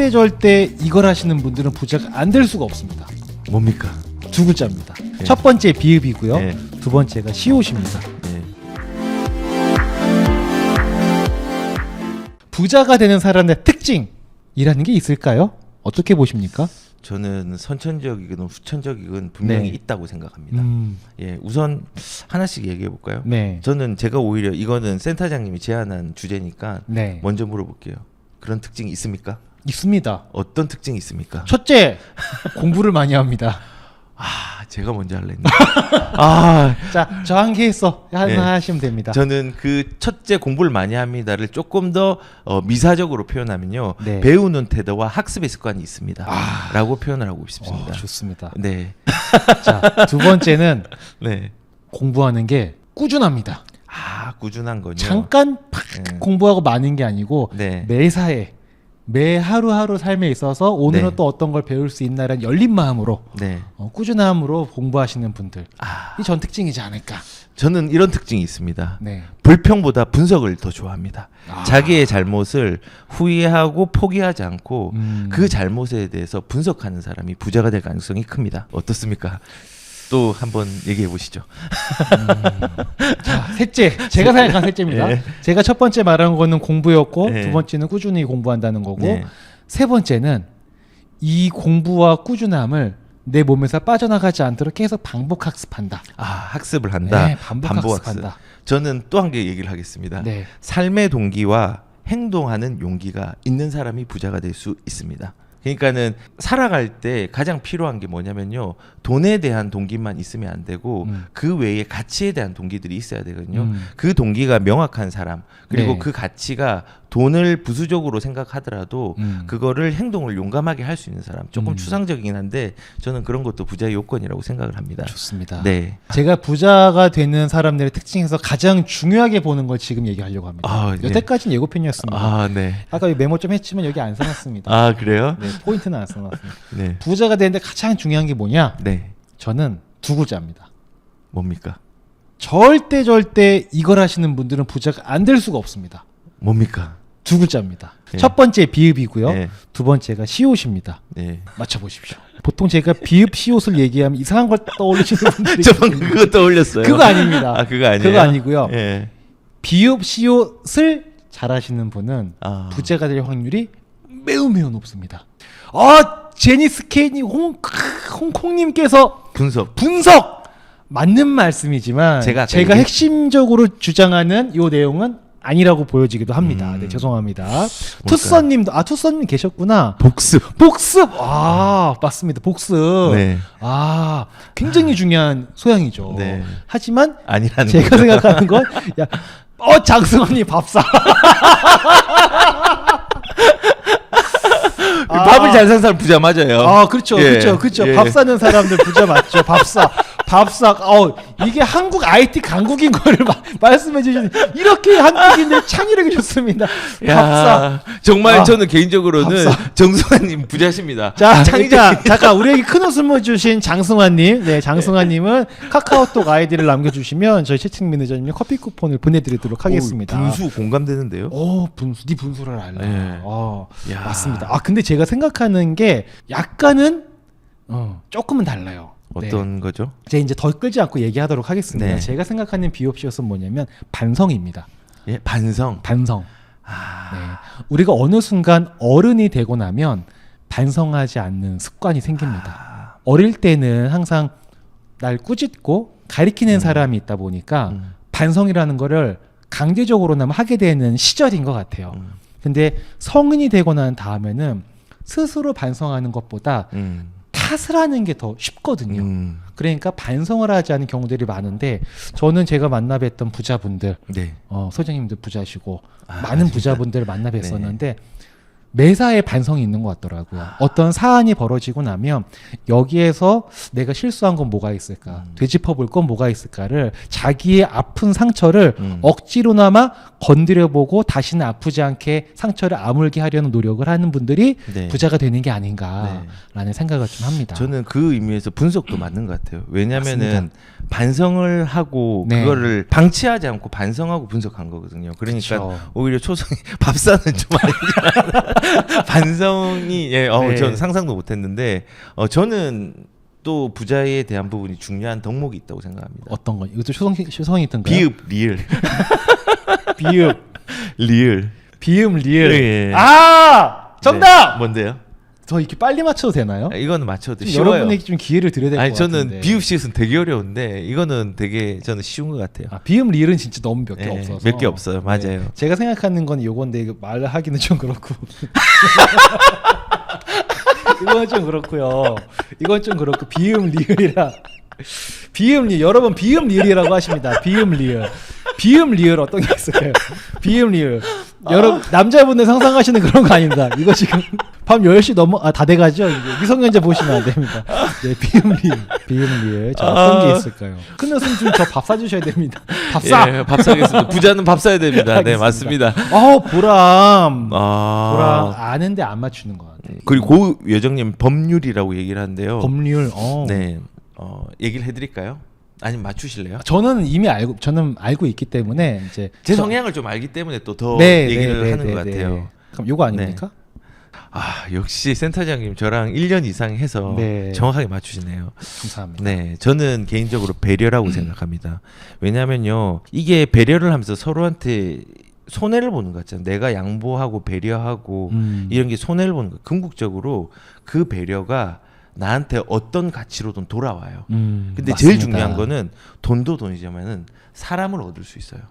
절대 이걸 하시는 분들은 부자가 안 될 수가 없습니다. 뭡니까? 두 글자입니다. 네. 첫 번째 비읍이고요. 네. 두 번째가 시옷입니다. 네. 부자가 되는 사람의 특징이라는 게 있을까요? 어떻게 보십니까? 저는 선천적이건 후천적이건 분명히 네. 있다고 생각합니다. 예, 우선 하나씩 얘기해 볼까요? 네. 저는 제가 오히려 이거는 센터장님이 제안한 주제니까 네. 먼저 물어볼게요. 그런 특징이 있습니까? 있습니다. 어떤 특징이 있습니까? 첫째, 공부를 많이 합니다. 제가 먼저 할래 했는데. 아, 자, 저 한 개 했어. 네. 하나 하시면 됩니다. 저는 그 첫째 공부를 많이 합니다를 조금 더 미사적으로 표현하면요. 네. 배우는 태도와 학습의 습관이 있습니다. 라고 표현을 하고 싶습니다. 좋습니다. 네. 자, 두 번째는 네. 공부하는 게 꾸준합니다. 꾸준한 거요. 잠깐 팍 네. 공부하고 마는 게 아니고 네. 매사에 매 하루하루 삶에 있어서 오늘은 네. 또 어떤 걸 배울 수 있나라는 열린 마음으로 네. 꾸준함으로 공부하시는 분들 이 전 특징이지 않을까. 저는 이런 특징이 있습니다. 네. 불평보다 분석을 더 좋아합니다. 자기의 잘못을 후회하고 포기하지 않고 그 잘못에 대해서 분석하는 사람이 부자가 될 가능성이 큽니다. 어떻습니까? 또 한번 얘기해 보시죠. 자, 셋째, 제가 생각한 셋째입니다. 네. 제가 첫 번째 말한 거는 공부였고 네. 두 번째는 꾸준히 공부한다는 거고 네. 세 번째는 이 공부와 꾸준함을 내 몸에서 빠져나가지 않도록 계속 반복 학습한다. 학습을 한다. 네, 반복 학습한다. 저는 또 한 개 얘기를 하겠습니다. 네. 삶의 동기와 행동하는 용기가 있는 사람이 부자가 될 수 있습니다. 그러니까는 살아갈 때 가장 필요한 게 뭐냐면요, 돈에 대한 동기만 있으면 안 되고 그 외에 가치에 대한 동기들이 있어야 되거든요. 그 동기가 명확한 사람, 그리고 네. 그 가치가 돈을 부수적으로 생각하더라도 그거를 행동을 용감하게 할 수 있는 사람. 조금 추상적이긴 한데 저는 그런 것도 부자의 요건이라고 생각을 합니다. 좋습니다. 네. 제가 부자가 되는 사람들의 특징에서 가장 중요하게 보는 걸 지금 얘기하려고 합니다. 네. 여태까지는 예고편이었습니다. 네. 아까 메모 좀 했지만 여기 안 써놨습니다. 그래요? 네, 포인트는 안 써놨습니다. 네. 부자가 되는데 가장 중요한 게 뭐냐? 네. 저는 두 글자입니다. 뭡니까? 절대 이걸 하시는 분들은 부자가 안 될 수가 없습니다. 뭡니까? 두 글자입니다. 네. 첫 번째 비읍이고요. 네. 두 번째가 시옷입니다. 네. 맞춰보십시오. 보통 제가 비읍 시옷을 얘기하면 이상한 걸 떠올리시는 분들이 저 방금 그거 떠올렸어요. 그거 아닙니다. 그거 아니에요? 그거 아니고요. 예. 비읍 시옷을 잘하시는 분은 부자가 될 확률이 매우 높습니다. 제니스 케니 홍콩님께서 분석 맞는 말씀이지만 제가 핵심적으로 주장하는 이 내용은 아니라고 보여지기도 합니다. 네, 죄송합니다. 투썸님도 투썸님 계셨구나. 복습. 맞습니다. 복습. 네. 굉장히 중요한 소양이죠. 네. 하지만 아니라는 제가 거죠. 생각하는 건 장승환님 밥사. 밥을 잘 사는 사람 부자 맞아요. 그렇죠. 예. 그렇죠. 예. 밥 사는 사람들 부자 맞죠. 밥사. 이게 한국 IT 강국인 거를 말씀해 주시는 이렇게 한국인들 창의력이 좋습니다. 밥사. 정말 저는 개인적으로는 정승환님 부자십니다. 자, 잠깐 우리에게 큰 웃음을 주신 장승환님. 네, 장승환님은 카카오톡 아이디를 남겨주시면 저희 채팅 매니저님이 커피 쿠폰을 보내드리도록 하겠습니다. 분수 공감되는데요? 분수. 네 분수를 알라. 네. 맞습니다. 근데 제가 생각하는 게 약간은 조금은 달라요. 어떤 거죠? 제가 이제 더 끌지 않고 얘기하도록 하겠습니다. 네. 제가 생각하는 비옵시옷은 뭐냐면 반성입니다. 예, 반성. 네. 우리가 어느 순간 어른이 되고 나면 반성하지 않는 습관이 생깁니다. 어릴 때는 항상 날 꾸짖고 가리키는 사람이 있다 보니까 반성이라는 거를 강제적으로나마 하게 되는 시절인 것 같아요. 근데 성인이 되고 난 다음에는 스스로 반성하는 것보다 탓을 하는 게 더 쉽거든요. 그러니까 반성을 하지 않는 경우들이 많은데 저는 제가 만나 뵀던 부자분들, 네. 소장님도 부자시고 많은 부자분들을 만나 뵀었는데 매사에 반성이 있는 것 같더라고요. 어떤 사안이 벌어지고 나면 여기에서 내가 실수한 건 뭐가 있을까, 되짚어볼 건 뭐가 있을까를 자기의 아픈 상처를 억지로나마 건드려보고 다시는 아프지 않게 상처를 아물게 하려는 노력을 하는 분들이 부자가 되는 게 아닌가라는 생각을 좀 합니다. 저는 그 의미에서 분석도 맞는 것 같아요. 왜냐면은 맞습니다. 반성을 하고 그거를 방치하지 않고 반성하고 분석한 거거든요. 그러니까 그쵸. 오히려 초성이 밥사는 좀 아니잖아. 반성이 네. 저는 상상도 못했는데 저는 또 부자에 대한 부분이 중요한 덕목이 있다고 생각합니다. 어떤 거? 이것도 효성이 있던가요? 비읍 리을 비읍 리을 비음 리을. 예. 아 정답. 네. 뭔데요? 저 이렇게 빨리 맞춰도 되나요? 이거는 맞춰도 좀 쉬워요. 여러분에게 좀 기회를 드려야 될 것 아니 같은데. 저는 비읍 시읒은 되게 어려운데 이거는 되게 저는 쉬운 것 같아요. 아, 비음 리을은 진짜 너무 몇 개 예, 없어서. 몇 개 없어요. 맞아요. 네. 제가 생각하는 건 요건데 이거 말하기는 좀 그렇고. 이건 좀 그렇고요. 이건 좀 그렇고 비음 리을이라. 비음 리을 여러분 비음 리을이라고 하십니다. 비음 리을. 비음 리을 어떤 게 있을까요? 비음 리을. 여러분 남자분들 상상하시는 그런 거 아닙니다. 이거 지금 밤 10시 다 돼가죠. 미성년자 보시면 안 됩니다. 네, 비음 리을. 비음 리을. 자, 어떤 게 있을까요? 큰 웃음 좀 저 밥 사주셔야 됩니다. 밥 사. 예, 밥 사겠습니다. 부자는 밥 사야 됩니다. 네, 맞습니다. 보람. 아. 보람 아는데 안 맞추는 것 같아요. 그리고 고 여정님 법률이라고 얘기를 하는데요. 법률. 네, 얘기를 해드릴까요? 아니면 맞추실래요? 저는 알고 있기 때문에 이제 제 성향을 좀 알기 때문에 또 더 네, 얘기를 네, 하는 네, 것 네, 같아요. 네. 그럼 요거 아닙니까? 아 역시 센터장님 저랑 1년 이상 해서 네. 정확하게 맞추시네요. 감사합니다. 네, 저는 개인적으로 배려라고 생각합니다. 왜냐하면요, 이게 배려를 하면서 서로한테 손해를 보는 것 같잖아요. 내가 양보하고 배려하고 이런 게 손해를 보는 거. 궁극적으로 그 배려가 나한테 어떤 가치로든 돌아와요. 근데 맞습니다. 제일 중요한 거는 돈도 돈이지만은 사람을 얻을 수 있어요.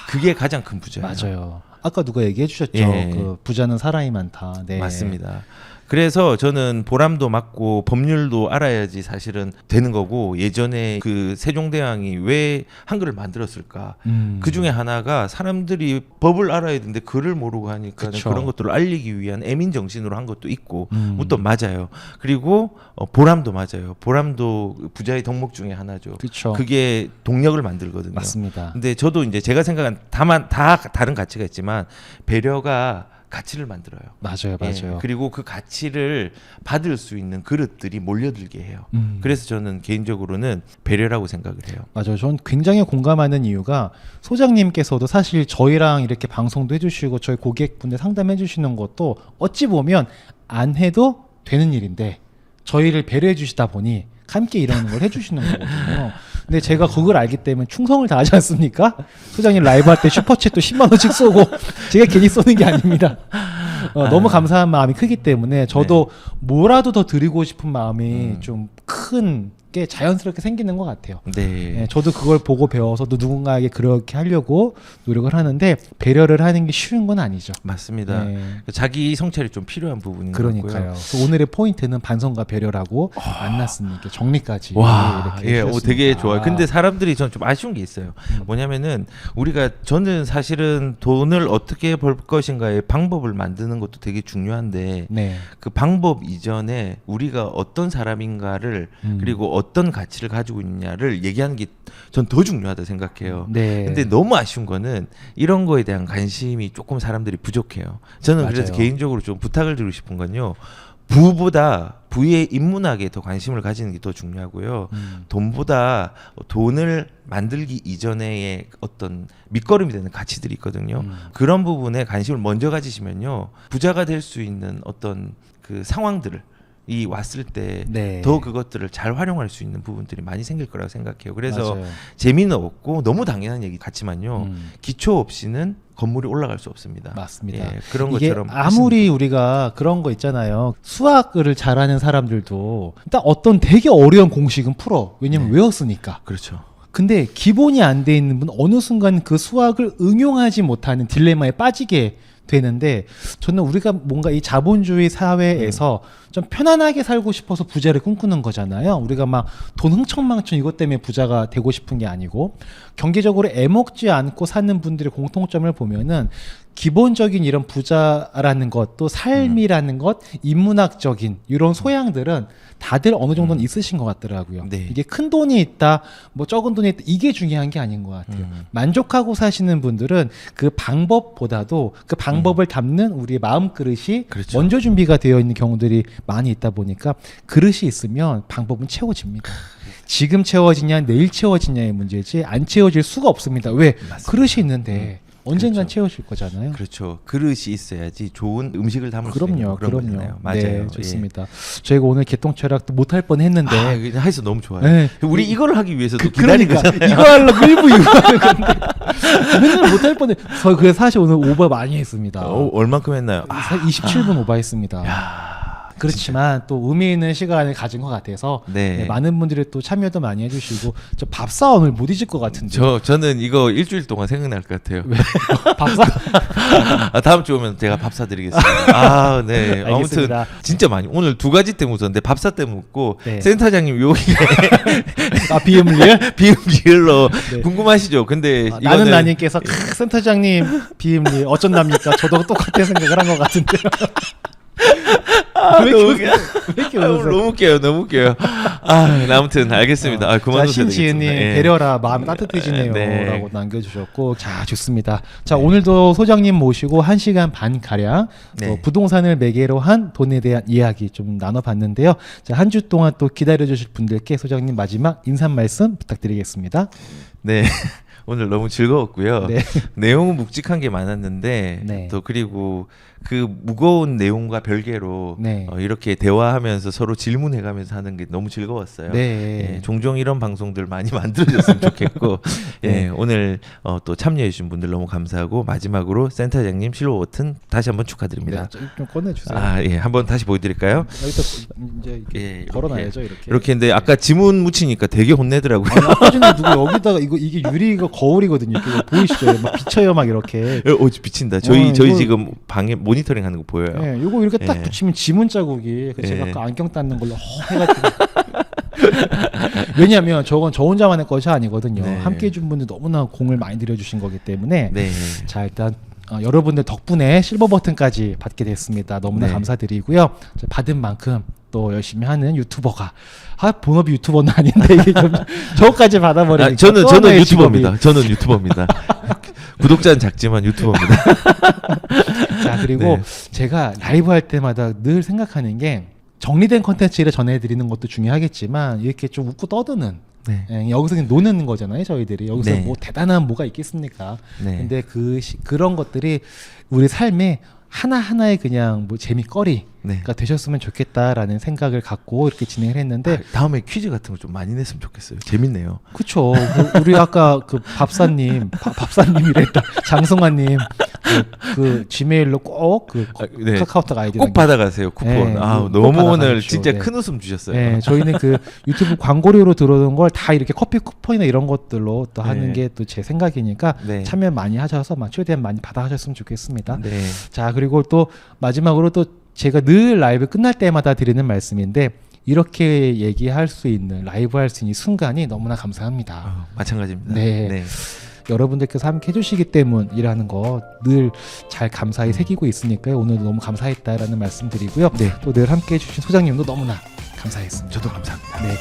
그게 가장 큰 부자예요. 맞아요. 아까 누가 얘기해 주셨죠. 예. 그 부자는 사람이 많다. 네. 맞습니다. 그래서 저는 보람도 맞고 법률도 알아야지 사실은 되는 거고, 예전에 그 세종대왕이 왜 한글을 만들었을까? 그 중에 하나가 사람들이 법을 알아야 되는데 글을 모르고 하니까 그쵸. 그런 것들을 알리기 위한 애민 정신으로 한 것도 있고, 또 맞아요. 그리고 보람도 맞아요. 보람도 부자의 덕목 중에 하나죠. 그렇죠. 그게 동력을 만들거든요. 맞습니다. 근데 저도 이제 제가 생각한 다 다른 가치가 있지만 배려가 가치를 만들어요. 맞아요. 예, 그리고 그 가치를 받을 수 있는 그릇들이 몰려들게 해요. 그래서 저는 개인적으로는 배려라고 생각을 해요. 맞아요. 전 굉장히 공감하는 이유가 소장님께서도 사실 저희랑 이렇게 방송도 해주시고 저희 고객분들 상담해 주시는 것도 어찌 보면 안 해도 되는 일인데 저희를 배려해 주시다 보니 함께 이런 걸 해주시는 거거든요. 근데 제가 그걸 알기 때문에 충성을 다하지 않습니까? 소장님 라이브 할 때 슈퍼챗도 10만 원씩 쏘고 제가 괜히 쏘는 게 아닙니다. 너무 감사한 마음이 크기 때문에 저도 뭐라도 더 드리고 싶은 마음이 좀 큰 게 자연스럽게 생기는 것 같아요. 네. 저도 그걸 보고 배워서 또 누군가에게 그렇게 하려고 노력을 하는데 배려를 하는 게 쉬운 건 아니죠. 맞습니다. 네. 자기 성찰이 좀 필요한 부분인 것 그러니까요. 같고요. 그래서 오늘의 포인트는 반성과 배려라고 만났으니까 정리까지 와, 이렇게 해주셨습니다. 되게 좋아요. 근데 사람들이 전 좀 아쉬운 게 있어요. 뭐냐면은 저는 사실은 돈을 어떻게 벌 것인가의 방법을 만드는 것도 되게 중요한데 네. 그 방법 이전에 우리가 어떤 사람인가를 그리고 어떤 가치를 가지고 있냐를 얘기하는 게 전 더 중요하다 생각해요. 네. 근데 너무 아쉬운 거는 이런 거에 대한 관심이 조금 사람들이 부족해요. 저는 그래서 맞아요. 개인적으로 좀 부탁을 드리고 싶은 건요. 부보다 부의 인문학에 더 관심을 가지는 게 더 중요하고요. 돈보다 돈을 만들기 이전의 어떤 밑거름이 되는 가치들이 있거든요. 그런 부분에 관심을 먼저 가지시면요. 부자가 될 수 있는 어떤 그 상황들을 이 왔을 때 더 네. 그것들을 잘 활용할 수 있는 부분들이 많이 생길 거라고 생각해요. 그래서 맞아요. 재미는 없고 너무 당연한 얘기 같지만요. 기초 없이는 건물이 올라갈 수 없습니다. 맞습니다. 예, 그런 이게 것처럼 아무리 우리가 그런 거 있잖아요. 수학을 잘하는 사람들도 일단 어떤 되게 어려운 공식은 풀어. 왜냐면 네. 외웠으니까. 그렇죠. 근데 기본이 안 돼 있는 분은 어느 순간 그 수학을 응용하지 못하는 딜레마에 빠지게 되는데 저는 우리가 뭔가 이 자본주의 사회에서 좀 편안하게 살고 싶어서 부자를 꿈꾸는 거잖아요. 우리가 막 돈 흥청망청 이것 때문에 부자가 되고 싶은 게 아니고 경제적으로 애먹지 않고 사는 분들의 공통점을 보면은 기본적인 이런 부자라는 것, 또 삶이라는 것, 인문학적인 이런 소양들은 다들 어느 정도는 있으신 것 같더라고요. 네. 이게 큰 돈이 있다, 뭐 적은 돈이 있다, 이게 중요한 게 아닌 것 같아요. 만족하고 사시는 분들은 그 방법보다도 그 방법을 담는 우리의 마음 그릇이 그렇죠. 먼저 준비가 되어 있는 경우들이 많이 있다 보니까 그릇이 있으면 방법은 채워집니다. 지금 채워지냐, 내일 채워지냐의 문제지 안 채워질 수가 없습니다. 왜? 맞습니다. 그릇이 있는데 언젠간 그렇죠. 채우실 거잖아요. 그렇죠. 그릇이 있어야지 좋은 음식을 담을 수 그럼요, 있는 그런 그럼요. 거잖아요. 맞아요. 네, 좋습니다. 저희가 오늘 개똥철학도 못할 뻔했는데. 아, 해서 너무 좋아요. 네. 우리 이걸 하기 위해서도 기다린 그러니까 거잖아요. 이거 하려고 일부 이거 하는 건데 맨날 못할 뻔해. 저 그래서 사실 오늘 오버 많이 했습니다. 얼만큼 했나요? 27분 오버했습니다. 그렇지만 또 의미 있는 시간을 가진 것 같아서 네. 네, 많은 분들이 또 참여도 많이 해주시고 저 밥사 오늘 못 잊을 것 같은데. 저는 이거 일주일 동안 생각날 것 같아요. 밥사. 다음 주 오면 제가 밥 사드리겠습니다. 아, 네. 아무튼 알겠습니다. 진짜 많이 오늘 두 가지 때문에 웃었는데 밥사 때문에 웃고 네. 센터장님 여기가 아 비음리을? 비음리을로 네. 궁금하시죠? 근데 아, 이거는 나는 나님께서 센터장님 비음리 어쩐답니까? 저도 똑같은 생각을 한 것 같은데요. 왜 너무 이렇게 왜 이렇게 웃으세요? 너무 웃겨요, 너무 웃겨요. 아무튼 알겠습니다. 그만 자, 신지은님 네. 배려라 마음 따뜻해지네요 네. 라고 남겨주셨고 자 좋습니다. 자 오늘도 소장님 모시고 1시간 반 가량 네. 부동산을 매개로 한 돈에 대한 이야기 좀 나눠봤는데요. 자 한 주 동안 또 기다려주실 분들께 소장님 마지막 인사 말씀 부탁드리겠습니다. 네. 오늘 너무 즐거웠고요. 네. 내용은 묵직한 게 많았는데 네. 또 그리고 그 무거운 내용과 별개로 네. 이렇게 대화하면서 서로 질문해가면서 하는 게 너무 즐거웠어요. 네. 예, 종종 이런 방송들 많이 만들어졌으면 좋겠고 네. 예, 오늘 또 참여해주신 분들 너무 감사하고 마지막으로 센터장님 실버 버튼 다시 한번 축하드립니다. 네, 좀 꺼내주세요. 예, 한번 다시 보여드릴까요? 여기다 이제 이렇게 예, 걸어놔야죠 이렇게. 이렇게 했는데 아까 지문 묻히니까 되게 혼내더라고요. 아니, 아까 전에 누가 여기다가 이게 유리가 거울이거든요. 이거 보이시죠? 막 비쳐요 막 이렇게. 비친다. 저희 이거- 지금 방에 모니터링 하는 거 보여요. 예, 요거 이렇게 딱 예. 붙이면 지문 자국이 그 제가 예. 아까 안경 닦는 걸로 해가지고 왜냐하면 저건 저 혼자만의 것이 아니거든요. 네. 함께 해준 분들 너무나 공을 많이 들여주신 거기 때문에 네. 자 일단 여러분들 덕분에 실버 버튼까지 받게 됐습니다. 너무나 네. 감사드리고요. 자, 받은 만큼 또 열심히 하는 유튜버가 본업이 유튜버는 아닌데 이게 좀 저까지 받아버리니까 저는 또 하나의 유튜버입니다. 저는 유튜버입니다. 구독자는 작지만 유튜버입니다. 자 그리고 네. 제가 라이브 할 때마다 늘 생각하는 게 정리된 컨텐츠를 전해드리는 것도 중요하겠지만 이렇게 좀 웃고 떠드는 네. 여기서 그냥 노는 거잖아요 저희들이 여기서 네. 뭐 대단한 뭐가 있겠습니까? 네. 근데 그런 것들이 우리 삶에 하나하나의 그냥 뭐 재미거리가 네. 되셨으면 좋겠다라는 생각을 갖고 이렇게 진행을 했는데 다음에 퀴즈 같은 거 좀 많이 냈으면 좋겠어요. 재밌네요. 그쵸. 우리 아까 그 밥사님, 밥사님이랬다. 장성환님, 그 지메일로 꼭 네. 카카오톡 아이디 꼭 받아가세요 쿠폰. 네, 꼭 너무 오늘 받아가십시오. 진짜 네. 큰 웃음 주셨어요. 네, 저희는 그 유튜브 광고료로 들어오는 걸 다 이렇게 커피 쿠폰이나 이런 것들로 또 하는 네. 게 또 제 생각이니까 네. 참여 많이 하셔서 최대한 많이 받아가셨으면 좋겠습니다. 네. 자, 그리고 또 마지막으로 또 제가 늘 라이브 끝날 때마다 드리는 말씀인데 이렇게 얘기할 수 있는 라이브 할 수 있는 순간이 너무나 감사합니다. 마찬가지입니다. 네. 여러분들께서 함께 해주시기 때문이라는 거 늘 잘 감사히 새기고 있으니까요. 오늘도 너무 감사했다라는 말씀 드리고요. 또 늘 함께 해주신 소장님도 너무나 감사했습니다. 저도 감사합니다. 네.